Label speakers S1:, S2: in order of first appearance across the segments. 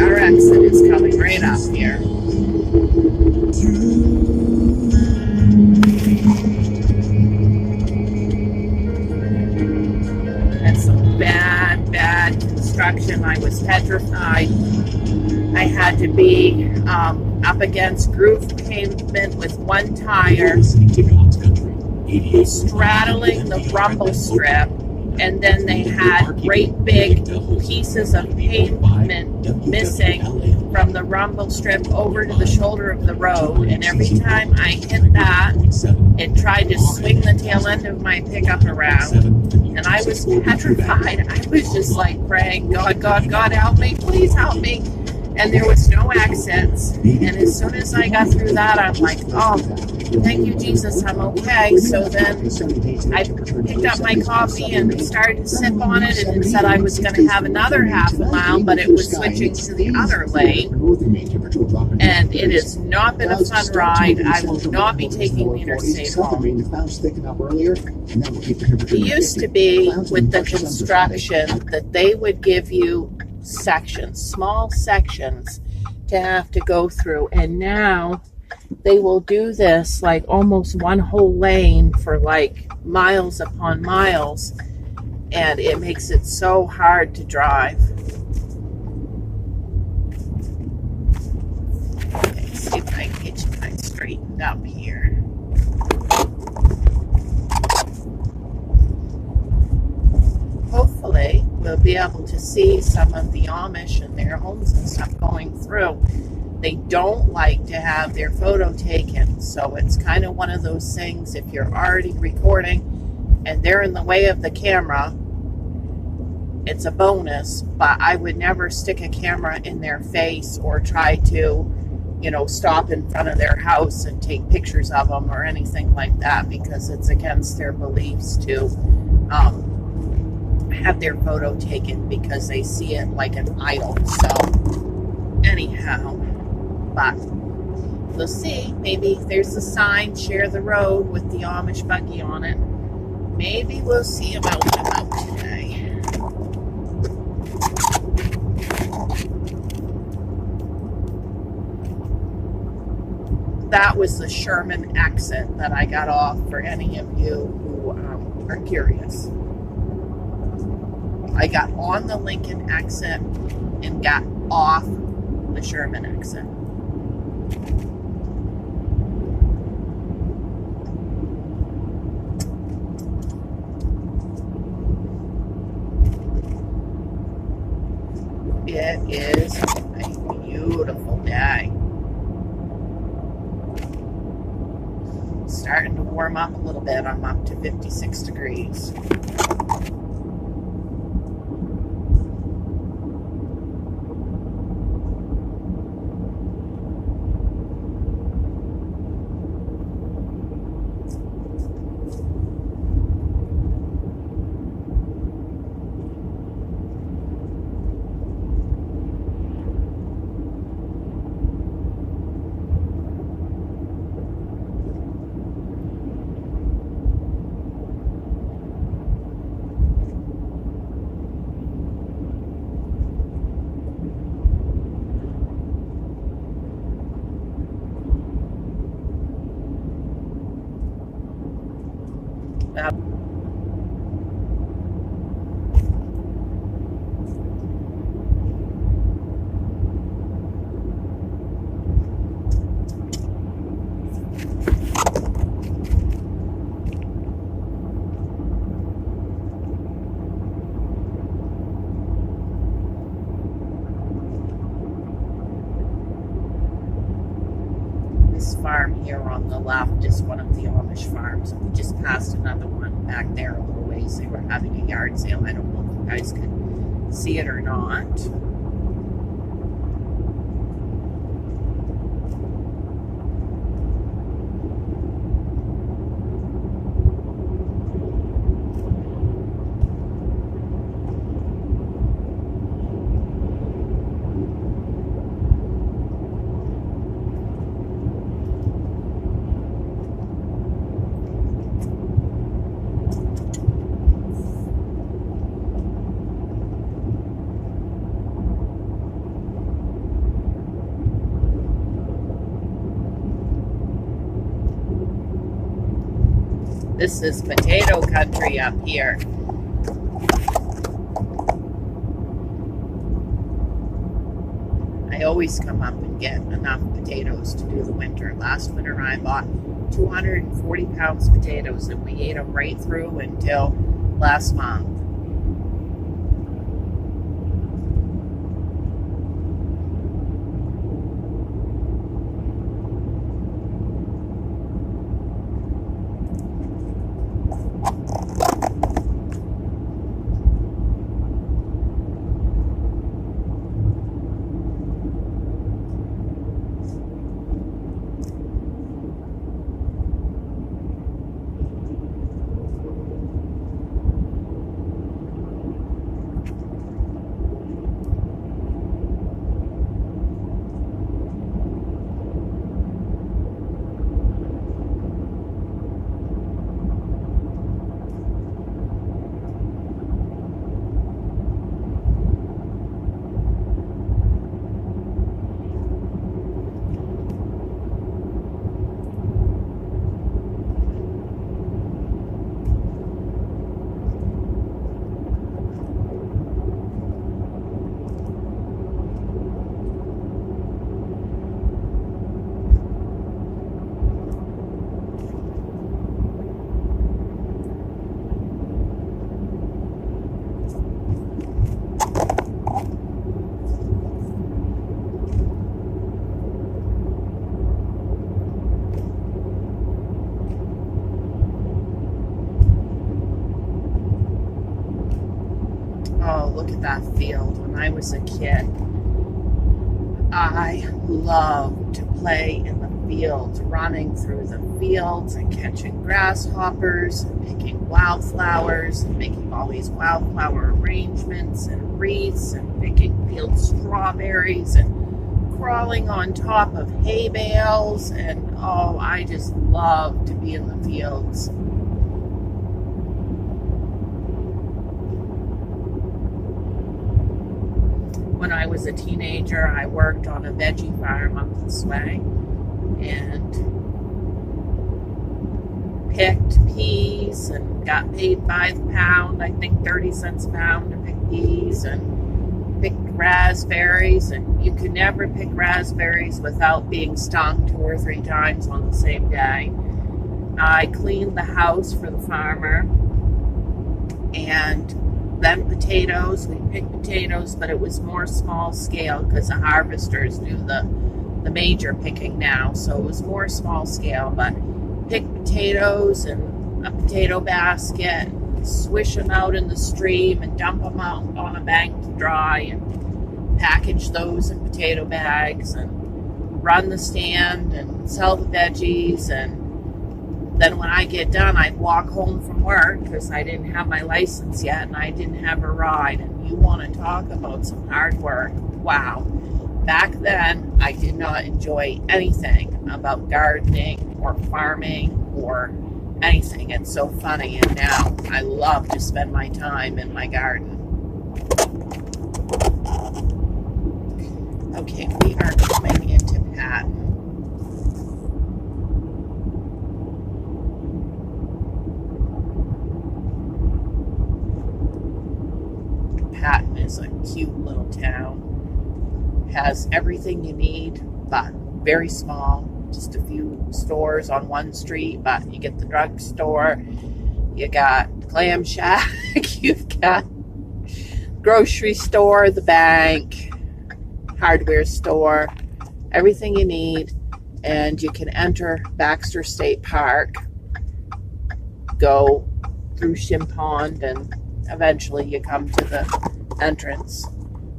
S1: our exit is coming right up here. That's some bad construction. I was petrified. I had to be up against groove pavement with one tire, straddling the rumble strip, and then they had great big pieces of pavement missing from the rumble strip over to the shoulder of the road, and every time I hit that, it tried to swing the tail end of my pickup around, and I was petrified. I was just like praying, God, help me, please help me. And there was no exits, and as soon as I got through that, I'm like, oh, thank you, Jesus, I'm okay. So then I picked up my coffee and started to sip on it, and it said I was going to have another half a mile, but it was switching to the other lane, and it has not been a fun ride. I will not be taking the interstate home. It used to be with the construction that they would give you sections, small sections to have to go through, and now they will do this like almost one whole lane for like miles upon miles, and it makes it so hard to drive. Okay, see if I can get you guys straightened up here. Hopefully we'll be able to see some of the Amish and their homes and stuff going through. They don't like to have their photo taken, so it's kind of one of those things, if you're already recording and they're in the way of the camera, it's a bonus, but I would never stick a camera in their face or try to, stop in front of their house and take pictures of them or anything like that, because it's against their beliefs to have their photo taken, because they see it like an idol. So anyhow, but we'll see. Maybe there's a sign, share the road, with the Amish buggy on it. Maybe we'll see about them out today. That was the Sherman exit that I got off, for any of you who are curious. I got on the Lincoln exit and got off the Sherman exit. It is a beautiful day. Starting to warm up a little bit. I'm up to 56 degrees. Farm here on the left is one of the Amish farms. We just passed another one back there a little ways. They were having a yard sale. I don't know if you guys could see it or not. This is potato country up here. I always come up and get enough potatoes to do the winter. Last winter I bought 240 pounds of potatoes, and we ate them right through until last month. Oh, look at that field. When I was a kid, I loved to play in the fields, running through the fields and catching grasshoppers and picking wildflowers and making all these wildflower arrangements and wreaths and picking field strawberries and crawling on top of hay bales. And oh, I just loved to be in the fields. When I was a teenager, I worked on a veggie farm up this way and picked peas and got paid by the pound, I think 30 cents a pound to pick peas, and picked raspberries. And you could never pick raspberries without being stung 2 or 3 times on the same day. I cleaned the house for the farmer, and then potatoes. We picked potatoes, but it was more small scale because the harvesters do the major picking now, so it was more small scale. But pick potatoes in a potato basket, swish them out in the stream, and dump them out on a bank to dry, and package those in potato bags, and run the stand and sell the veggies. And then when I get done, I'd walk home from work because I didn't have my license yet and I didn't have a ride. And you want to talk about some hard work. Wow. Back then, I did not enjoy anything about gardening or farming or anything. It's so funny. And now I love to spend my time in my garden. Okay, we are coming into Patton. Patton is a cute little town. Has everything you need, but very small. Just a few stores on one street, but you get the drugstore, you got Clam Shack, you've got grocery store, the bank, hardware store, everything you need. And you can enter Baxter State Park, go through Shim Pond, and eventually you come to the entrance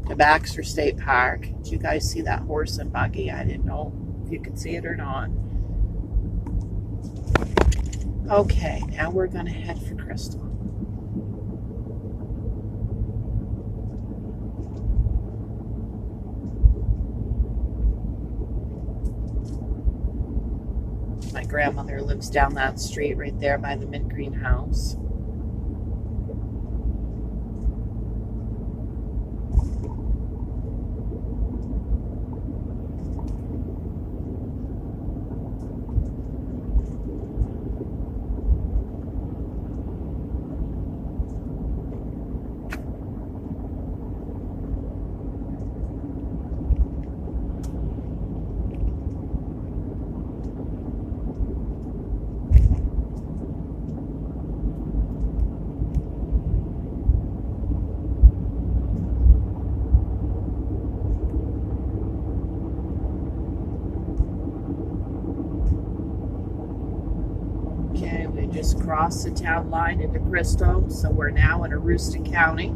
S1: to Baxter State Park. Did you guys see that horse and buggy? I didn't know if you could see it or not. Okay, now we're going to head for Crystal. My grandmother lives down that street right there by the mint green house. across the town line into Crystal, so we're now in Aroostook County.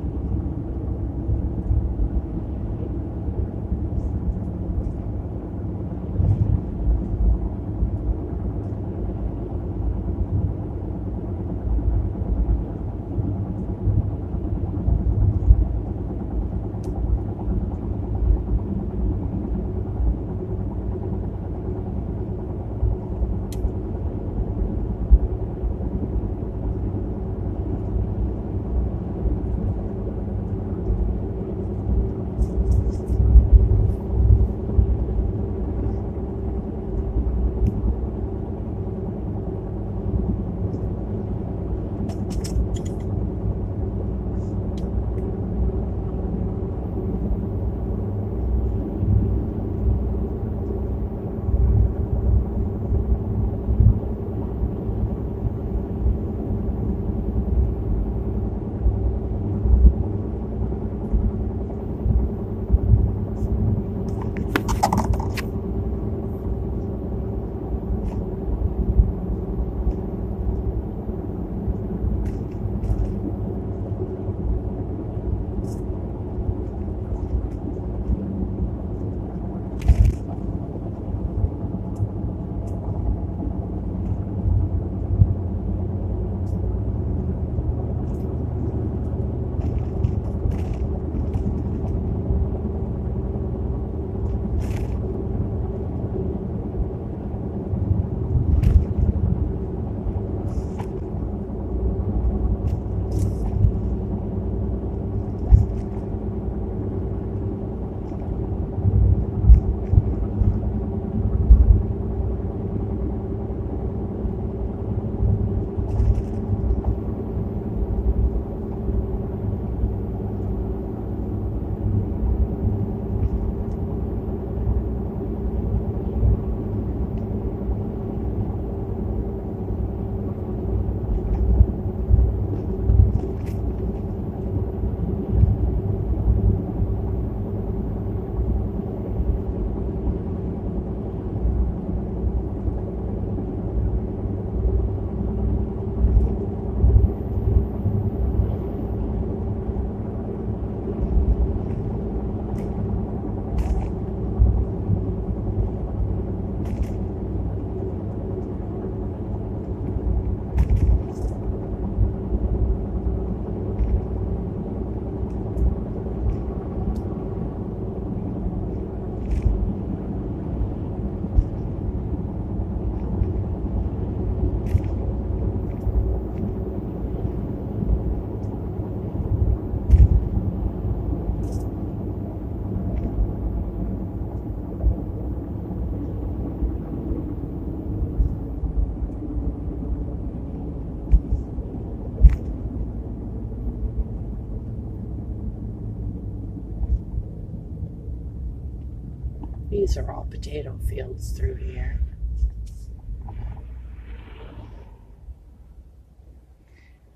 S1: These are all potato fields through here.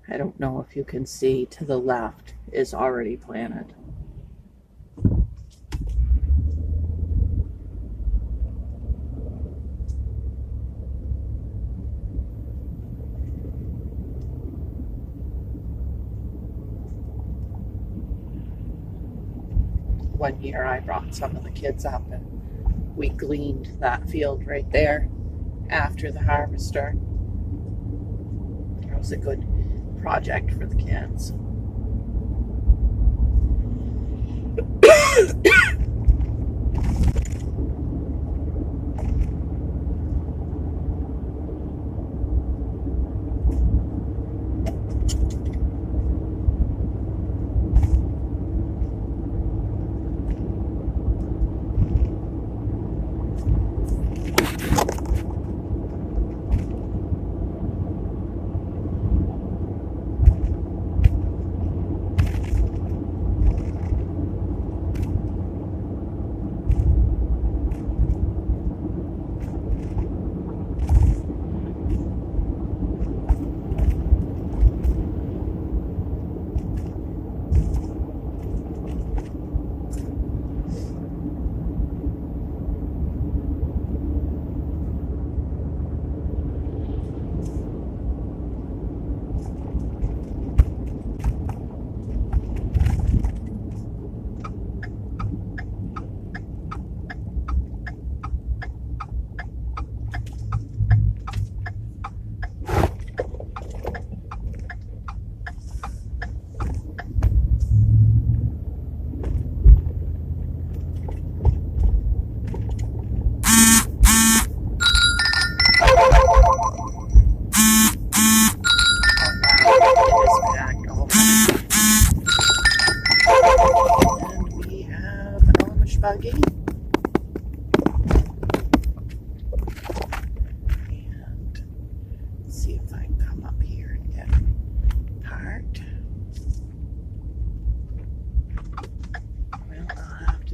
S1: I don't know if you can see, to the left is already planted. One year I brought some of the kids up and we gleaned that field right there after the harvester. It was a good project for the kids.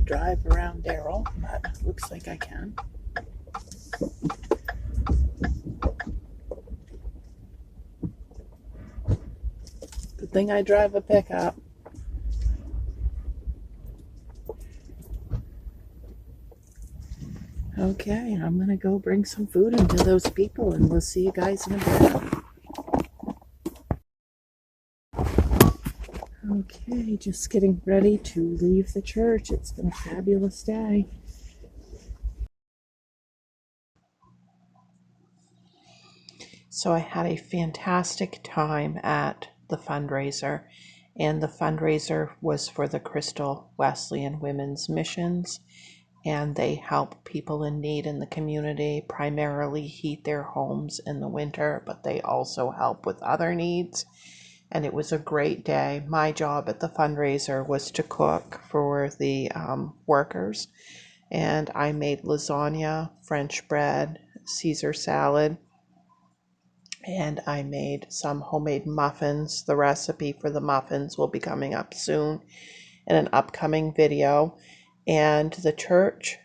S1: drive around Darrell, but looks like I can. Good thing I drive a pickup. Okay, I'm going to go bring some food into those people, and we'll see you guys in a bit. Okay, just getting ready to leave the church. It's been a fabulous day. So I had a fantastic time at the fundraiser, and the fundraiser was for the Crystal Wesleyan Women's Missions, and they help people in need in the community primarily heat their homes in the winter, but they also help with other needs. And it was a great day. My job at the fundraiser was to cook for the workers, and I made lasagna, French bread, Caesar salad, and I made some homemade muffins. The recipe for the muffins will be coming up soon in an upcoming video. And the church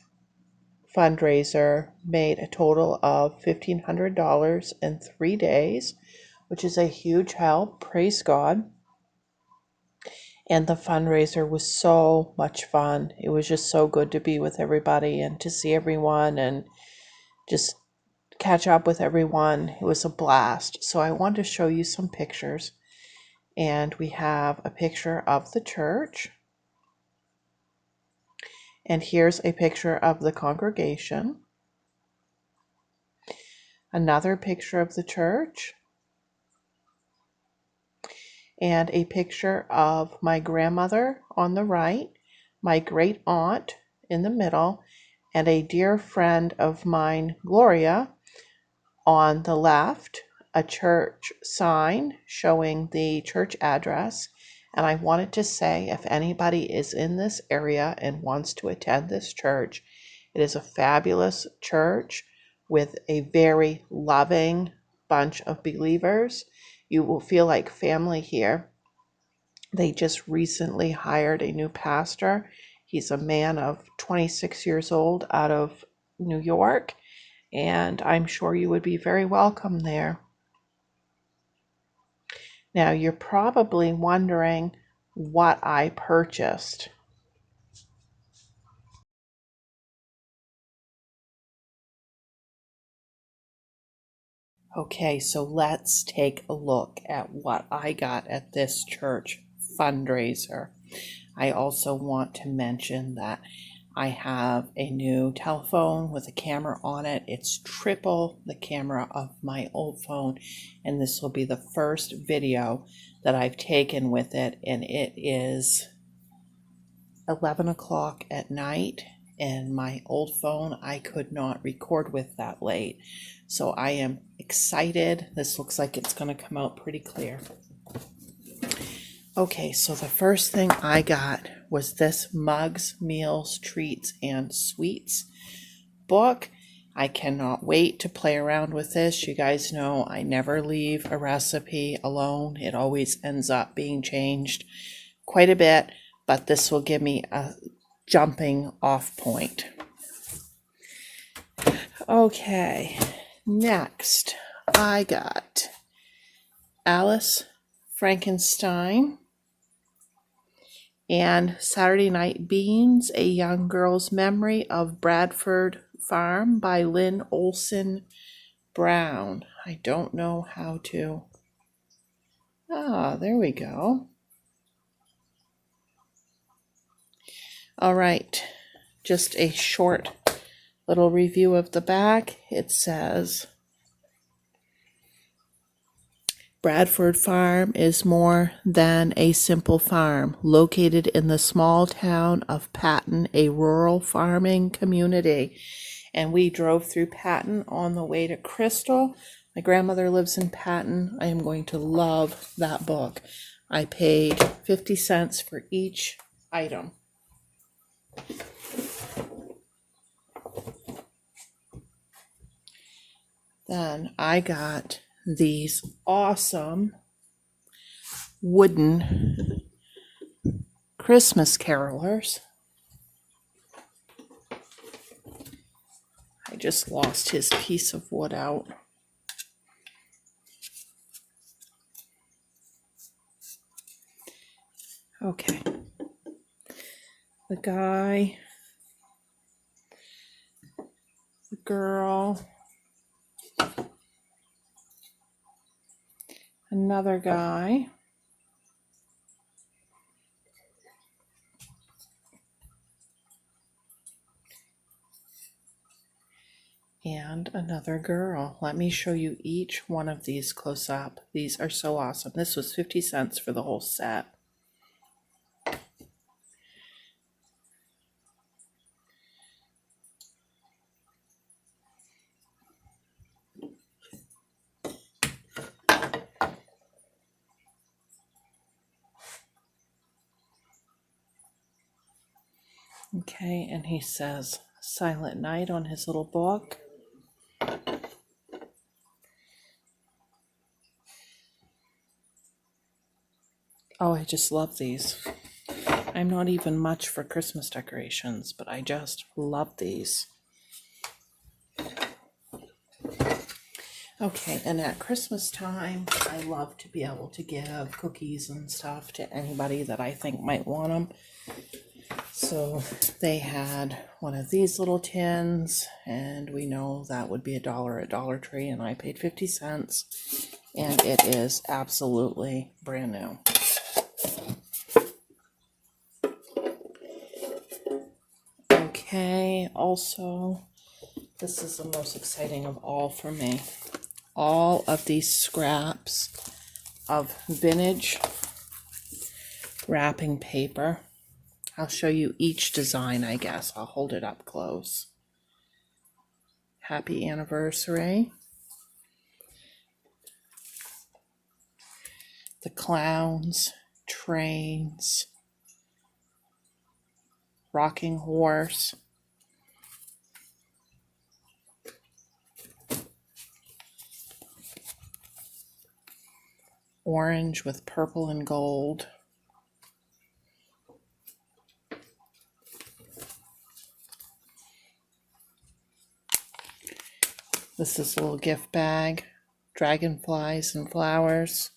S1: fundraiser made a total of $1,500 in 3 days, which is a huge help. Praise God. And the fundraiser was so much fun. It was just so good to be with everybody and to see everyone and just catch up with everyone. It was a blast. So I wanted to show you some pictures. And we have a picture of the church. And here's a picture of the congregation. Another picture of the church. And a picture of my grandmother on the right, my great aunt in the middle, and a dear friend of mine, Gloria, on the left, a church sign showing the church address. And I wanted to say, if anybody is in this area and wants to attend this church, it is a fabulous church with a very loving bunch of believers. You will feel like family here. They just recently hired a new pastor. He's a man of 26 years old out of New York, and I'm sure you would be very welcome there. Now, you're probably wondering what I purchased. Okay, so let's take a look at what I got at this church fundraiser. I also want to mention that I have a new telephone with a camera on it. It's triple the camera of my old phone, and this will be the first video that I've taken with it, and it is 11 o'clock at night, and my old phone I could not record with that late. So I am excited. This looks like it's going to come out pretty clear. Okay, so the first thing I got was this Mugs, Meals, Treats, and Sweets book. I cannot wait to play around with this. You guys know I never leave a recipe alone. It always ends up being changed quite a bit, but this will give me a jumping off point. Okay, next I got Alice Frankenstein and Saturday Night Beans, A Young Girl's Memory of Bradford Farm by Lynn Olson Brown. I don't know how to... there we go. All right, just a short little review of the back. It says, Bradford Farm is more than a simple farm. Located in the small town of Patton, a rural farming community. And we drove through Patton on the way to Crystal. My grandmother lives in Patton. I am going to love that book. I paid 50 cents for each item. Then I got these awesome wooden Christmas carolers. I just lost his piece of wood out. Okay. The guy, the girl, another guy, and another girl. Let me show you each one of these close up. These are so awesome. This was 50 cents for the whole set. Okay, and he says Silent Night on his little book. Oh, I just love these. I'm not even much for Christmas decorations, but I just love these. Okay, and at Christmas time, I love to be able to give cookies and stuff to anybody that I think might want them. So they had one of these little tins, and we know that would be $1 at Dollar Tree, and I paid 50 cents, and it is absolutely brand new. Okay, also, this is the most exciting of all for me. All of these scraps of vintage wrapping paper. I'll show you each design, I guess. I'll hold it up close. Happy anniversary. The clowns, trains, rocking horse. Orange with purple and gold. This is a little gift bag. Dragonflies and flowers.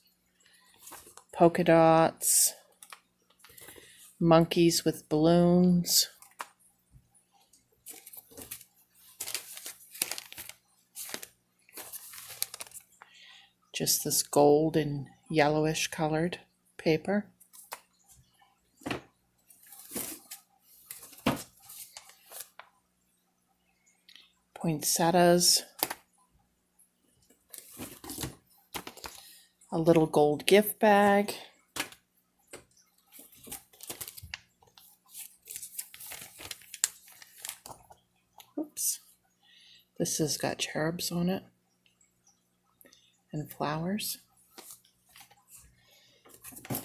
S1: Polka dots. Monkeys with balloons. Just this gold and yellowish colored paper. Poinsettias. A little gold gift bag. Oops. This has got cherubs on it. And flowers. A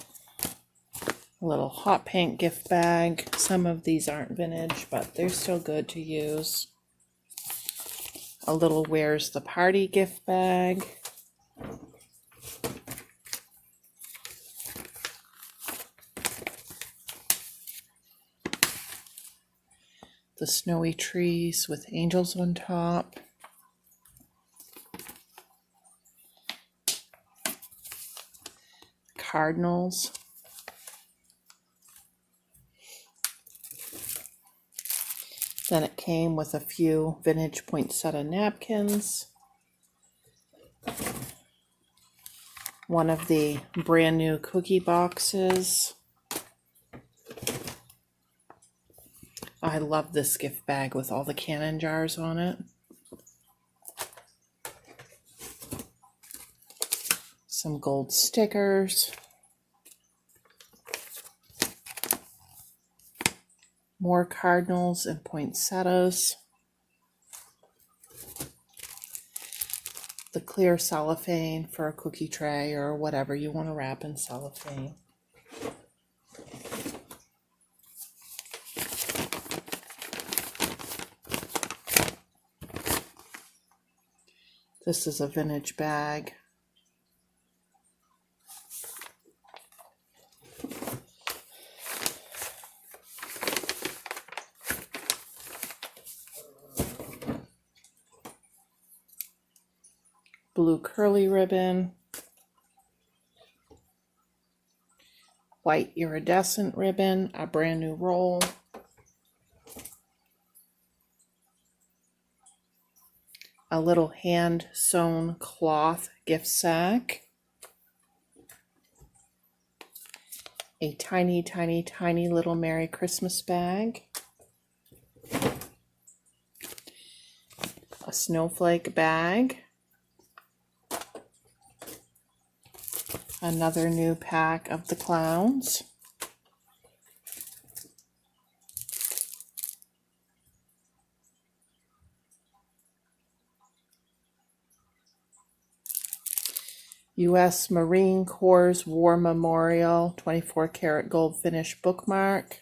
S1: little hot pink gift bag. Some of these aren't vintage, but they're still good to use. A little Where's the Party gift bag. The snowy trees with angels on top. Cardinals. Then it came with a few vintage poinsettia napkins. One of the brand new cookie boxes. I love this gift bag with all the cannon jars on it. Some gold stickers. More cardinals and poinsettias. The clear cellophane for a cookie tray or whatever you want to wrap in cellophane. This is a vintage bag. blue curly ribbon, white iridescent ribbon, a brand new roll, a little hand sewn cloth gift sack, a tiny, tiny, tiny little Merry Christmas bag, a snowflake bag, another new pack of the clowns, U.S. Marine Corps War Memorial 24 karat gold finish bookmark.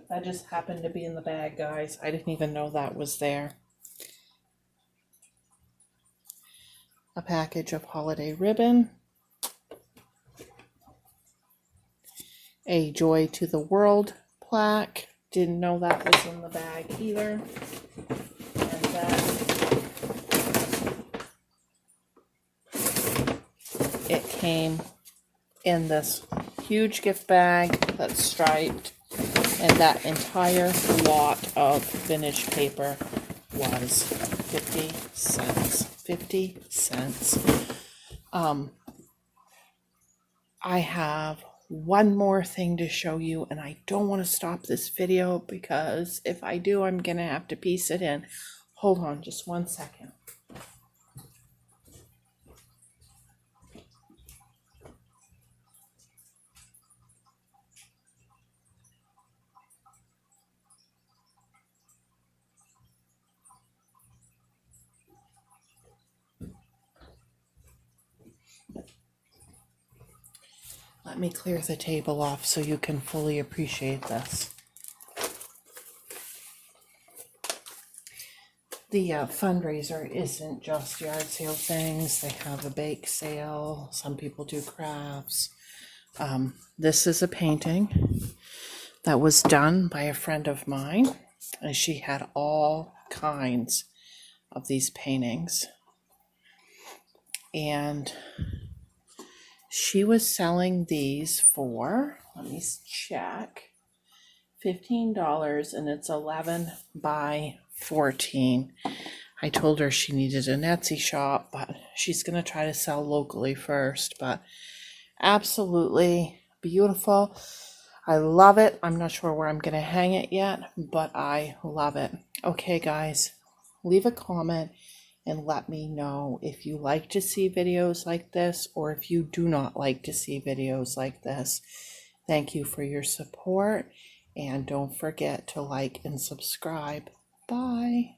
S1: That just happened to be in the bag, guys. I didn't even know that was there. A package of holiday ribbon. A Joy to the World plaque. Didn't know that was in the bag either. And then it came in this huge gift bag that's striped, and that entire lot of finished paper was 50 cents. 50 cents. I have one more thing to show you, and I don't want to stop this video because if I do, I'm going to have to piece it in. Hold on just 1 second. Let me clear the table off so you can fully appreciate this. The fundraiser isn't just yard sale things. They have a bake sale. Some people do crafts. This is a painting that was done by a friend of mine, and she had all kinds of these paintings. And she was selling these for, let me check, $15, and it's 11 by 14. I told her she needed an Etsy shop, but she's going to try to sell locally first. But absolutely beautiful. I love it. I'm not sure where I'm going to hang it yet, but I love it. Okay, guys, leave a comment and let me know if you like to see videos like this or if you do not like to see videos like this. Thank you for your support, and don't forget to like and subscribe. Bye.